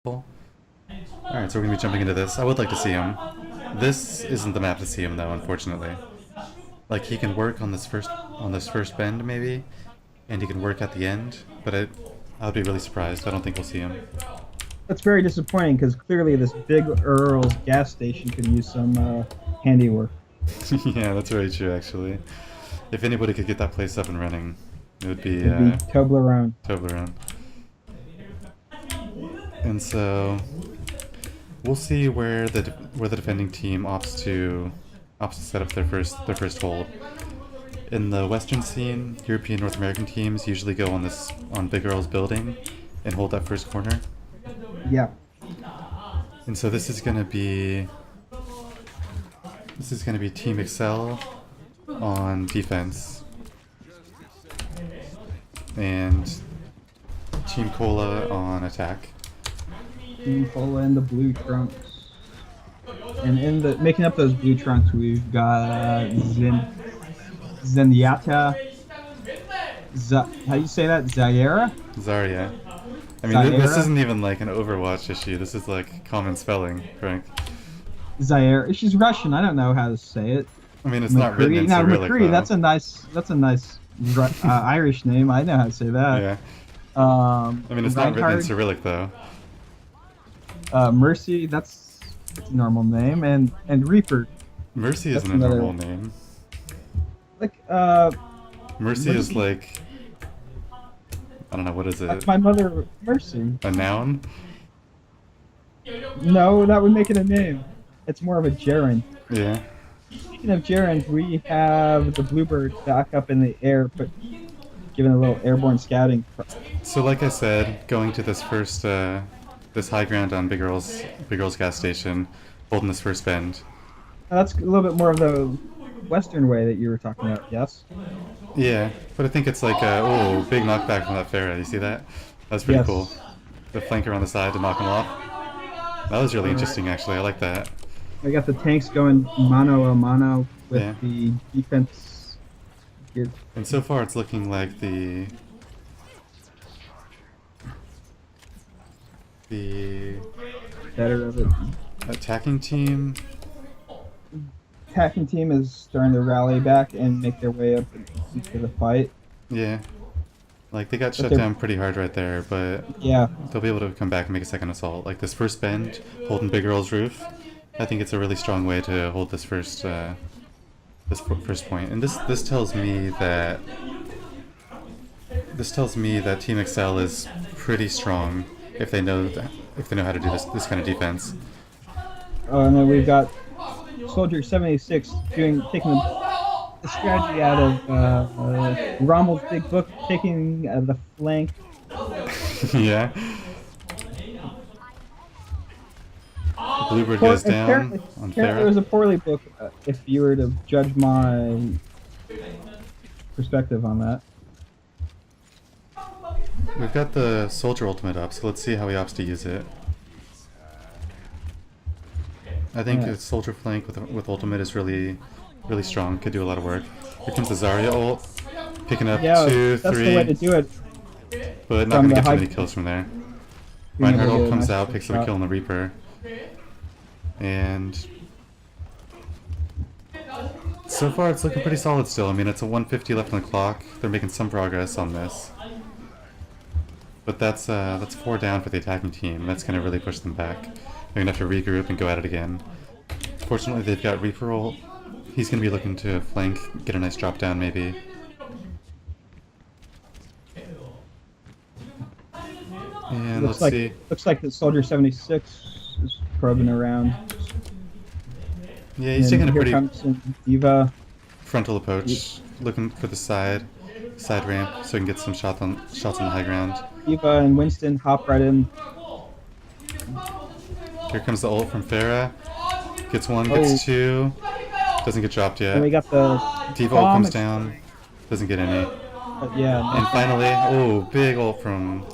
Cool. Alright, so we're gonna be jumping into this. I would like to see him. This isn't the map to see him though, unfortunately. Like he can work on this first bend maybe, and he can work at the end, but I would be really surprised. I don't think we'll see him. That's very disappointing because clearly this big Earl's gas station could use some handiwork. Yeah, that's very true actually. If anybody could get that place up and running, it would be It'd be Toblerone. Toblerone. And so we'll see where the defending team opts to set up their first hold. In the Western scene, European North American teams usually go on Big Earl's building and hold that first corner. Yeah. And so this is gonna be Team Excel on defense and Team Cola on attack. Team Cola and the blue trunks. And in the making up those blue trunks, we've got Zenyatta. How do you say that? Zaira? Zarya. I mean, this isn't even like an Overwatch issue. This is like common spelling, Frank. Zaire. She's Russian. I don't know how to say it. I mean, it's not written in Cyrillic, McCree, though. that's a nice Irish name. I know how to say that. Yeah. I mean, it's not written in Cyrillic, though. Mercy, that's a normal name, and Reaper. Mercy isn't a normal name. Like, Mercy is like, I don't know, what is it? That's my mother, Mercy. A noun? No, that would make it a name. It's more of a gerund. Yeah. Speaking of gerunds, we have the Bluebird back up in the air, but given a little airborne scouting. So, like I said, going to this this high ground on Big Earl's gas station, holding this first bend. That's a little bit more of the Western way that you were talking about, yes? Yeah, but I think it's like big knockback from that Farah. You see that? That's pretty cool. The flanker on the side to knock him off. That was really interesting, actually. I like that. I got the tanks going mano a mano with the defense. And so far, it's looking like the better of it. Attacking team is starting to rally back and make their way up into the fight. Yeah. Like, they got shut down pretty hard right there, but yeah, they'll be able to come back and make a second assault. Like, this first bend, holding Big Earl's roof, I think it's a really strong way to hold this first point. And this tells me that Team Excel is pretty strong if they know how to do this kind of defense. And then we've got Soldier 76 taking the strategy out of Rommel's big book, taking the flank. Yeah. Bluebird goes down on Farah. It was a poorly book, if you were to judge my perspective on that. We've got the Soldier ultimate up, so let's see how he opts to use it. I think the Soldier flank with ultimate is really strong, could do a lot of work. Here comes the Zarya ult, picking up 2, 3. That's the way to do it. But not going to get too many kills from there. Reinhardt ult comes out, picks up a kill on the Reaper. And so far it's looking pretty solid still. I mean, it's a 150 left on the clock. They're making some progress on this. But that's 4 down for the attacking team. That's going to really push them back. They're going to have to regroup and go at it again. Fortunately, they've got Reaper ult. He's going to be looking to flank, get a nice drop down maybe. And let's see. Looks like the Soldier 76 is probing around. Yeah, he's taking a pretty Diva frontal approach, looking for the side ramp so he can get some shots on the high ground. Diva and Winston hop right in. Here comes the ult from Farah. Gets 1, gets 2. Doesn't get dropped yet. And we got the Diva ult comes down. Doesn't get any. Yeah. And finally, big ult from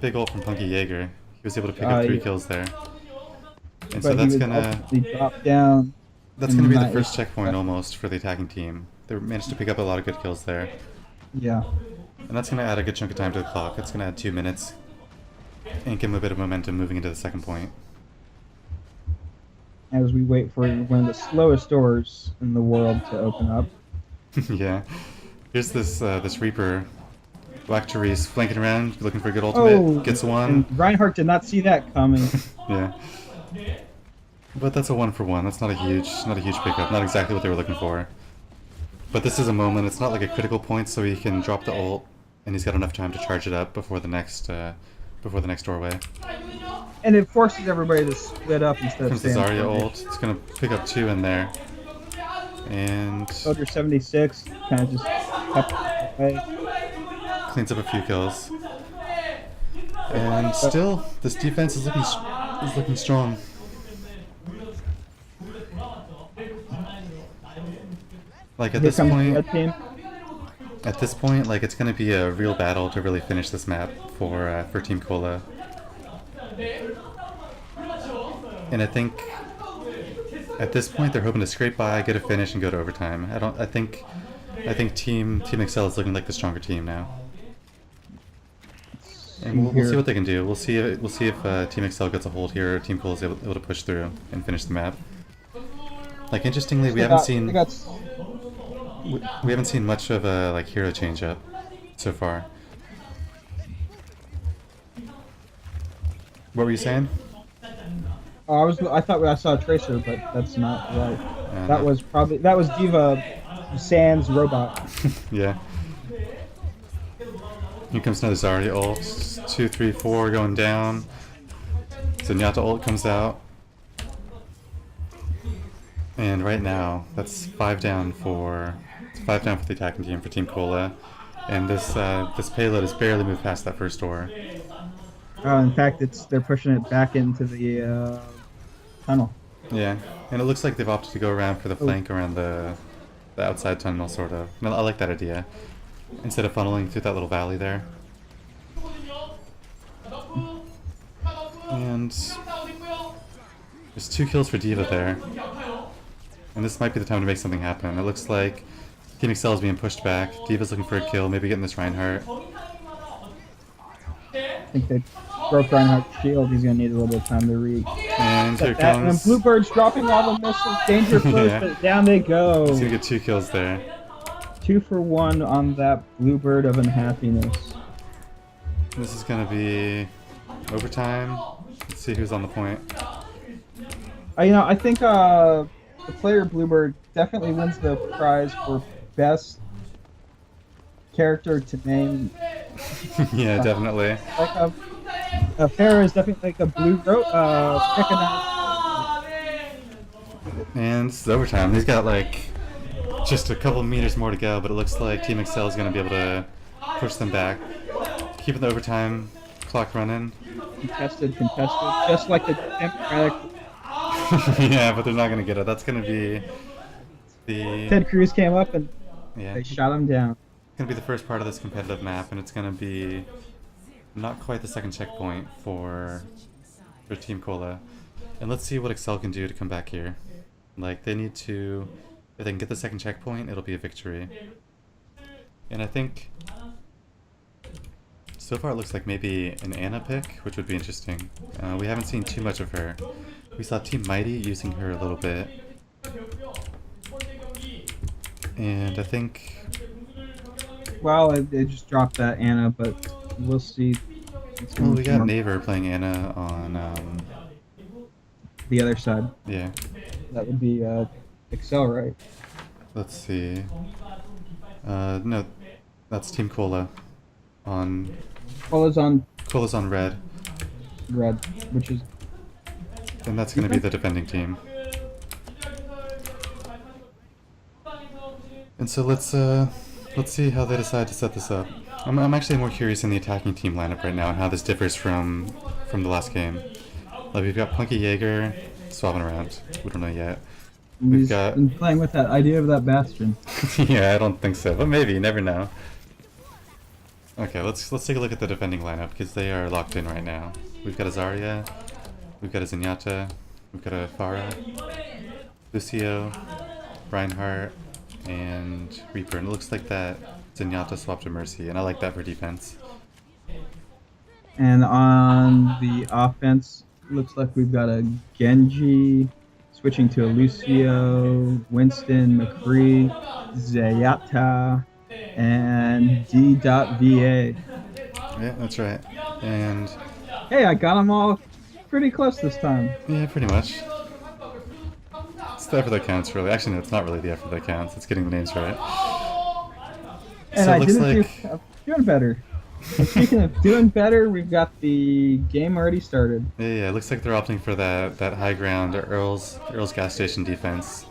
Punky Jaeger. He was able to pick up 3 kills there. And so that's gonna drop down. That's gonna be the first checkpoint almost for the attacking team. They managed to pick up a lot of good kills there. Yeah. And that's gonna add a good chunk of time to the clock. It's gonna add 2 minutes. and give him a bit of momentum moving into the second point. As we wait for one of the slowest doors in the world to open up. Yeah. Here's this Reaper. Black Therese flanking around, looking for a good ultimate. Oh, Gets one. and Reinhardt did not see that coming. Yeah. But that's a 1-for-1. That's not a huge pickup. Not exactly what they were looking for. But this is a moment. It's not like a critical point, so he can drop the ult, and he's got enough time to charge it up before the next doorway. And it forces everybody to split up instead of Comes the staying. Zarya ult. It's gonna pick up 2 in there. And Soldier 76 kind of just kept away. cleans up a few kills. And still, this defense is looking strong. Like at Here this comes the point, red team. at this point, like it's gonna be a real battle to really finish this map for Team Cola. And I think at this point they're hoping to scrape by, get a finish, and go to overtime. I think Team Excel is looking like the stronger team now. And we'll see what they can do. We'll see if Team Excel gets a hold here, or Team Cola is able to push through and finish the map. Like interestingly, we haven't seen much of a like hero change up so far. What were you saying? Oh, I thought I saw a Tracer, but that's not right. That was Diva Sans robot. Yeah. Here comes another Zarya ult. 2, 3, 4 going down. Zenyatta ult comes out. And right now, that's 5 down for the attacking team for Team Cola. And this payload has barely moved past that first door. In fact, they're pushing it back into the tunnel. Yeah, and it looks like they've opted to go around for the flank around the outside tunnel, sort of. And I like that idea. Instead of funneling through that little valley there. And there's 2 kills for Diva there. And this might be the time to make something happen. It looks like Team Excel is being pushed back. Diva's looking for a kill, maybe getting this Reinhardt. I think they broke Reinhardt's shield. He's gonna need a little bit of time to reach. And here comes... And Bluebird's dropping all the missiles, danger close, Yeah. but down they go. He's gonna get 2 kills there. 2 for 1 on that Bluebird of unhappiness. This is gonna be overtime. Let's see who's on the point. I think the player Bluebird definitely wins the prize for best character to name. Yeah, definitely. Like a Farah is definitely like a blue recognized. And it's overtime. He's got like just a couple meters more to go, but it looks like Team Excel is going to be able to push them back. Keeping the overtime clock running. Contested, just like the Democratic. Yeah, but they're not going to get it. That's going to be the... Ted Cruz came up and Yeah. they shot him down. It's going to be the first part of this competitive map, and it's going to be not quite the second checkpoint for Team Cola. And let's see what Excel can do to come back here. Like, they need to... If they can get the second checkpoint, it'll be a victory. And I think... So far it looks like maybe an Ana pick, which would be interesting. We haven't seen too much of her. We saw Team Mighty using her a little bit. And I think... Well, they just dropped that Ana, but we'll see. Well, we got Naver playing Ana on... the other side. Yeah. That would be Excel, right? Let's see. No, that's Team Cola. Cola's on Cola's on red. red, which is... And that's going to be the defending team. And so let's see how they decide to set this up. I'm actually more curious in the attacking team lineup right now and how this differs from the last game. Like we've got Punky Jaeger swapping around. We don't know yet. We've got been playing with that idea of that Bastion. Yeah, I don't think so, but maybe, you never know. Okay, let's take a look at the defending lineup because they are locked in right now. We've got a Zarya, we've got a Zenyatta, we've got a Pharah, Lucio, Reinhardt, and Reaper. And it looks like that Zenyatta swapped to Mercy, and I like that for defense. And on the offense, looks like we've got a Genji switching to a Lucio, Winston, McCree, Zayata, and D.Va. Yeah, that's right. And Hey, I got them all pretty close this time. yeah, pretty much. It's the effort that counts, really. Actually, no, it's not really the effort that counts. It's getting the names right. And So it I looks didn't like do doing better. And speaking of doing better, we've got the game already started. yeah, it looks like they're opting for that high ground Earl's gas station defense.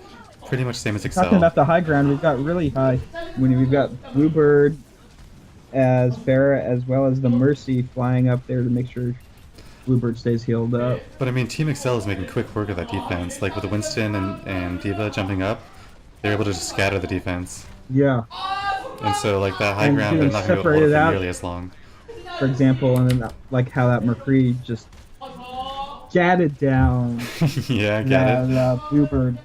Pretty much same as Talking Excel. about the high ground, we've got really high. When we've got Bluebird as Farah as well as the Mercy flying up there to make sure Bluebird stays healed up. But I mean, Team Excel is making quick work of that defense. Like with the Winston and D.Va jumping up, they're able to just scatter the defense. Yeah. And so like that high And ground, they're being not going to be able to hold separated it for out. nearly as long. For example, and then like how that McCree just gatted down Yeah, I get it. that Bluebird.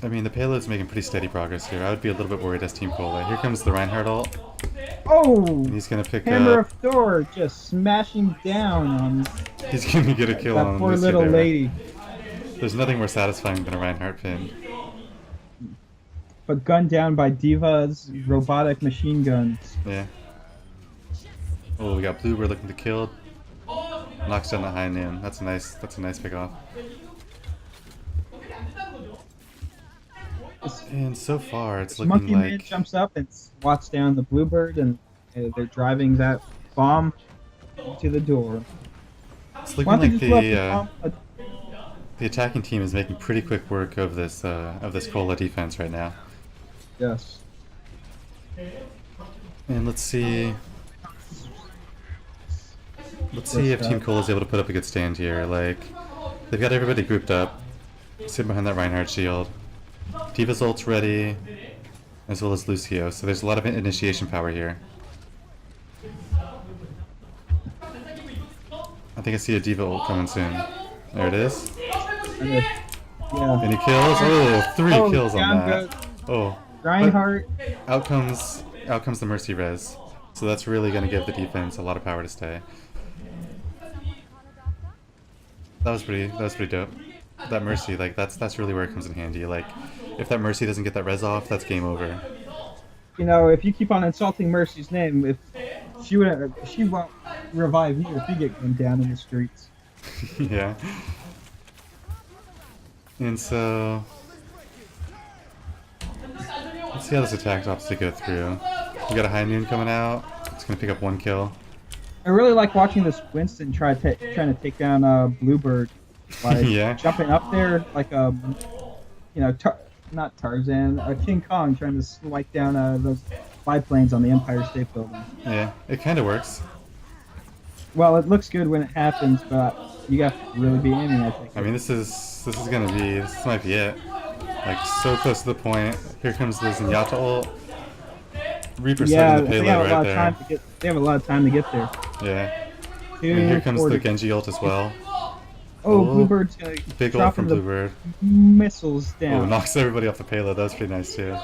I mean, the payload's making pretty steady progress here. I would be a little bit worried as Team Cola. Here comes the Reinhardt ult. Oh! And he's going to pick Hammer up... of Thor just smashing down on He's going to get a kill that on poor Lucio little there. lady. There's nothing more satisfying than a Reinhardt pin. But gunned down by Diva's robotic machine guns. Yeah. Oh, we got Bluebird looking to kill. Knocks down the high noon. That's a nice pick off. And so far, it's looking Monkey Man like jumps up and swats down the Bluebird, and they're driving that bomb to the door. it's Why looking don't they like just let the the attacking team is making pretty quick work of this Cola defense right now. Yes. And let's see if Team Cola is able to put up a good stand here. Like, they've got everybody grouped up, sitting behind that Reinhardt shield. D.Va's ult's ready, as well as Lucio, so there's a lot of initiation power here. I think I see a D.Va ult coming soon. There it is. Yeah. Any kills? Oh, 3 kills on down that. goes Oh. Reinhardt. Out comes the Mercy res. So that's really going to give the defense a lot of power to stay. That was pretty dope. That Mercy, like that's really where it comes in handy. Like, if that Mercy doesn't get that res off, that's game over. You know, if you keep on insulting Mercy's name, if she won't revive you if you get gunned down in the streets. Yeah. And so let's see how this attack opts to go through. We got a high noon coming out. It's gonna pick up 1 kill. I really like watching this Winston trying to take down Bluebird, like Yeah. jumping up there like a, not Tarzan, King Kong trying to swipe down those biplanes on the Empire State Building. Yeah, it kind of works. Well, it looks good when it happens, but you have to really be aiming. I think. I mean, this might be it. Like, so close to the point. Here comes the Zenyatta ult. Reaper's setting the they payload have a lot right of time there. to get. They have a lot of time to get there. Yeah. And here comes the 240. Genji ult as well. Oh, Bluebird's gonna Big ult drop from the Bluebird. missiles Oh, down. knocks everybody off the payload. That was pretty nice too.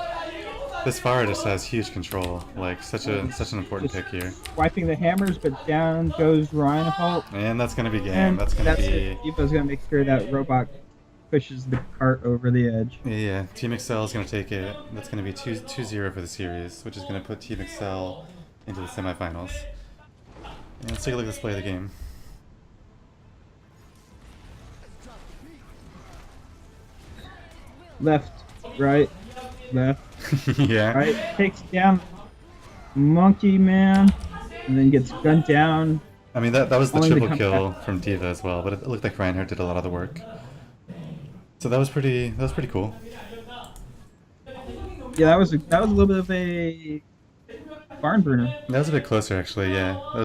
This fire just has huge control. Like, such an important pick here. Wiping the hammers, but down goes Reinhardt. And that's gonna be game. And That's gonna be. it. Evo's gonna make sure that robot pushes the cart over the edge. Yeah, Team Excel is going to take it. That's going to be 2-0 for the series, which is going to put Team Excel into the semifinals. And let's take a look at this play of the game. Left, right, left, Yeah. right. Takes down Monkey Man, and then gets gunned down. I mean, that was the Only to triple come kill from D.Va as well, but it looked like Reinhardt did a lot of the work. So that was pretty cool. Yeah, that was a little bit of a barn burner. That was a bit closer, actually, yeah. That